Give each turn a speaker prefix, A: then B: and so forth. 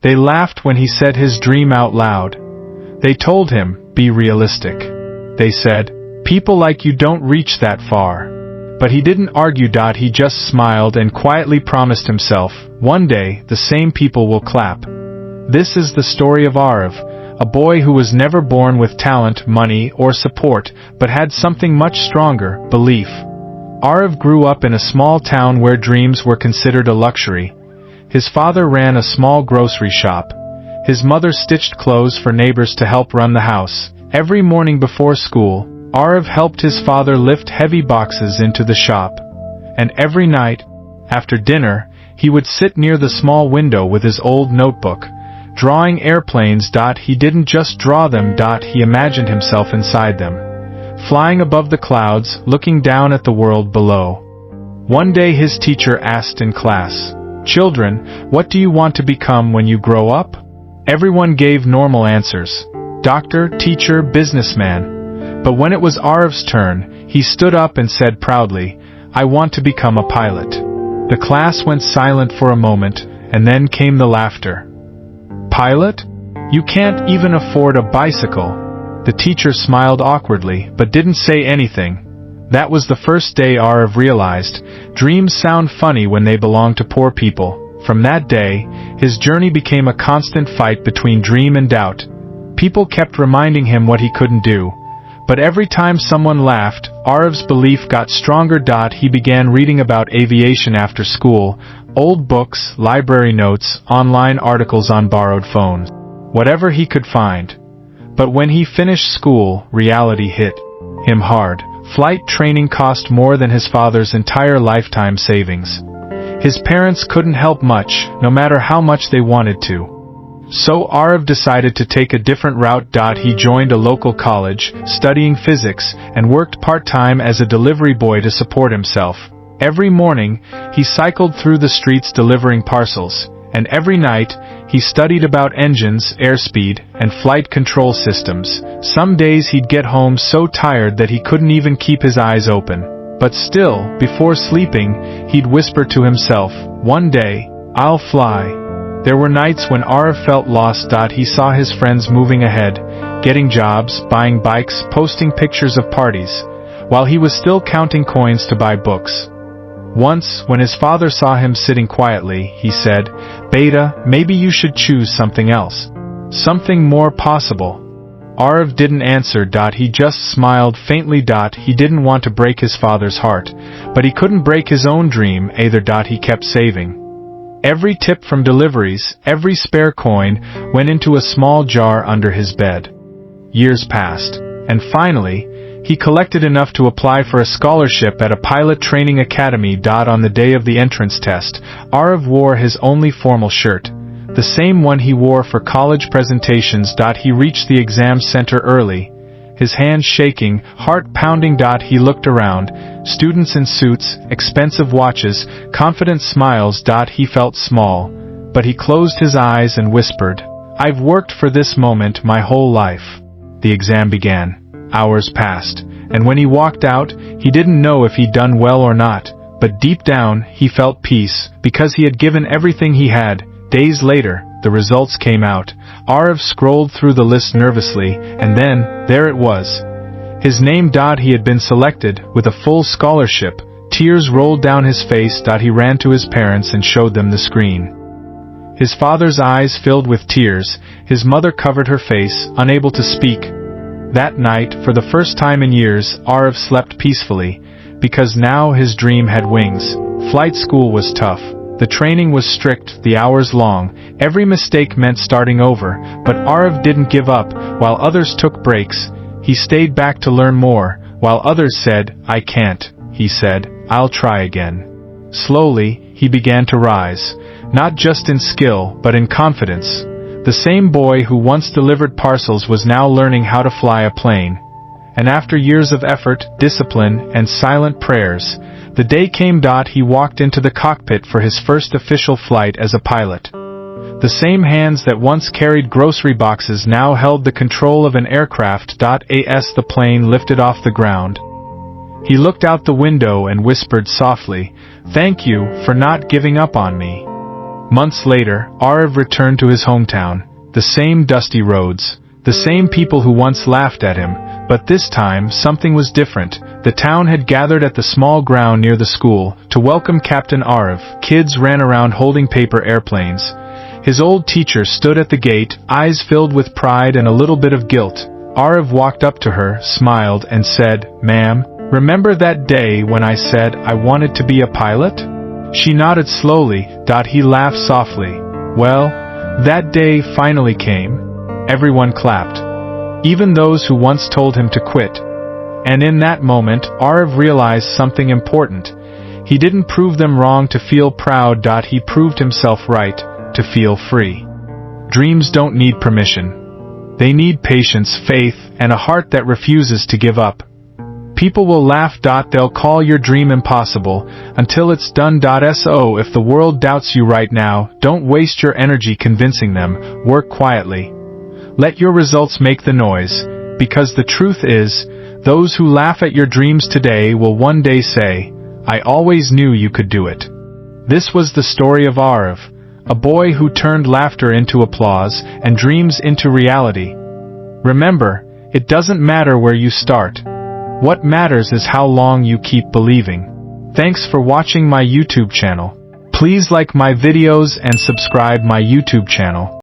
A: They laughed when he said his dream out loud. They told him, "Be realistic." They said, "People like you don't reach that far." But he didn't argue. He just smiled and quietly promised himself, one day the same people will clap. This is the story of Aarav, a boy who was never born with talent, money, or support, but had something much stronger, belief. Aarav grew up in a small town where dreams were considered a luxury. His father ran a small grocery shop. His mother stitched clothes for neighbors to help run the house. Every morning before school, Aarav helped his father lift heavy boxes into the shop. And every night, after dinner, he would sit near the small window with his old notebook, drawing airplanes. He didn't just draw them. He imagined himself inside them, flying above the clouds, looking down at the world below. One day his teacher asked in class, "Children, what do you want to become when you grow up?" Everyone gave normal answers: doctor, teacher, businessman. But when it was Aarav's turn, he stood up and said proudly, "I want to become a pilot." The class went silent for a moment, and then came the laughter. "Pilot? You can't even afford a bicycle." The teacher smiled awkwardly, but didn't say anything. That was the first day Aarav realized, dreams sound funny when they belong to poor people. From that day, his journey became a constant fight between dream and doubt. People kept reminding him what he couldn't do. But every time someone laughed, Aarav's belief got stronger. He began reading about aviation after school, old books, library notes, online articles on borrowed phones, whatever he could find. But when he finished school, reality hit him hard. Flight training cost more than his father's entire lifetime savings. His parents couldn't help much, no matter how much they wanted to. So Aarav decided to take a different route. He joined a local college, studying physics, and worked part-time as a delivery boy to support himself. Every morning, he cycled through the streets delivering parcels, and every night, he studied about engines, airspeed, and flight control systems. Some days he'd get home so tired that he couldn't even keep his eyes open. But still, before sleeping, he'd whisper to himself, "One day, I'll fly." There were nights when Aarav felt lost. He saw his friends moving ahead, getting jobs, buying bikes, posting pictures of parties, while he was still counting coins to buy books. Once, when his father saw him sitting quietly, he said, "Beta, maybe you should choose something else. Something more possible." Aarav didn't answer. He just smiled faintly. He didn't want to break his father's heart, but he couldn't break his own dream either. He kept saving. Every tip from deliveries, every spare coin, went into a small jar under his bed. Years passed, and finally, he collected enough to apply for a scholarship at a pilot training academy. On the day of the entrance test, Aarav wore his only formal shirt, the same one he wore for college presentations. He reached the exam center early, his hands shaking, heart pounding. He looked around, students in suits, expensive watches, confident smiles. He felt small, but he closed his eyes and whispered, "I've worked for this moment my whole life." The exam began. Hours passed, and when he walked out, he didn't know if he'd done well or not, but deep down, he felt peace, because he had given everything he had. Days later, the results came out. Aarav scrolled through the list nervously, and then, there it was. His name. He had been selected, with a full scholarship. Tears rolled down his face. He ran to his parents and showed them the screen. His father's eyes filled with tears, his mother covered her face, unable to speak. That night, for the first time in years, Aarav slept peacefully, because now his dream had wings. Flight school was tough. The training was strict, the hours long, every mistake meant starting over, but Aarav didn't give up. While others took breaks, he stayed back to learn more. While others said, "I can't," he said, "I'll try again." Slowly, he began to rise, not just in skill, but in confidence. The same boy who once delivered parcels was now learning how to fly a plane. And after years of effort, discipline, and silent prayers, the day came. He walked into the cockpit for his first official flight as a pilot. The same hands that once carried grocery boxes now held the control of an aircraft. As the plane lifted off the ground, he looked out the window and whispered softly, "Thank you for not giving up on me." Months later, Aarav returned to his hometown. The same dusty roads, the same people who once laughed at him, but this time something was different. The town had gathered at the small ground near the school to welcome Captain Aarav. Kids ran around holding paper airplanes. His old teacher stood at the gate, eyes filled with pride and a little bit of guilt. Aarav walked up to her, smiled, and said, "Ma'am, remember that day when I said I wanted to be a pilot?" She nodded slowly. He laughed softly. "Well, that day finally came." Everyone clapped, even those who once told him to quit. And in that moment, Aarav realized something important. He didn't prove them wrong to feel proud. He proved himself right to feel free. Dreams don't need permission. They need patience, faith, and a heart that refuses to give up. People will laugh. They'll call your dream impossible until it's done. So if the world doubts you right now, don't waste your energy convincing them. Work quietly. Let your results make the noise, because the truth is, those who laugh at your dreams today will one day say, "I always knew you could do it." This was the story of Aarav, a boy who turned laughter into applause and dreams into reality. Remember, it doesn't matter where you start. What matters is how long you keep believing. Thanks for watching my YouTube channel. Please like my videos and subscribe my YouTube channel.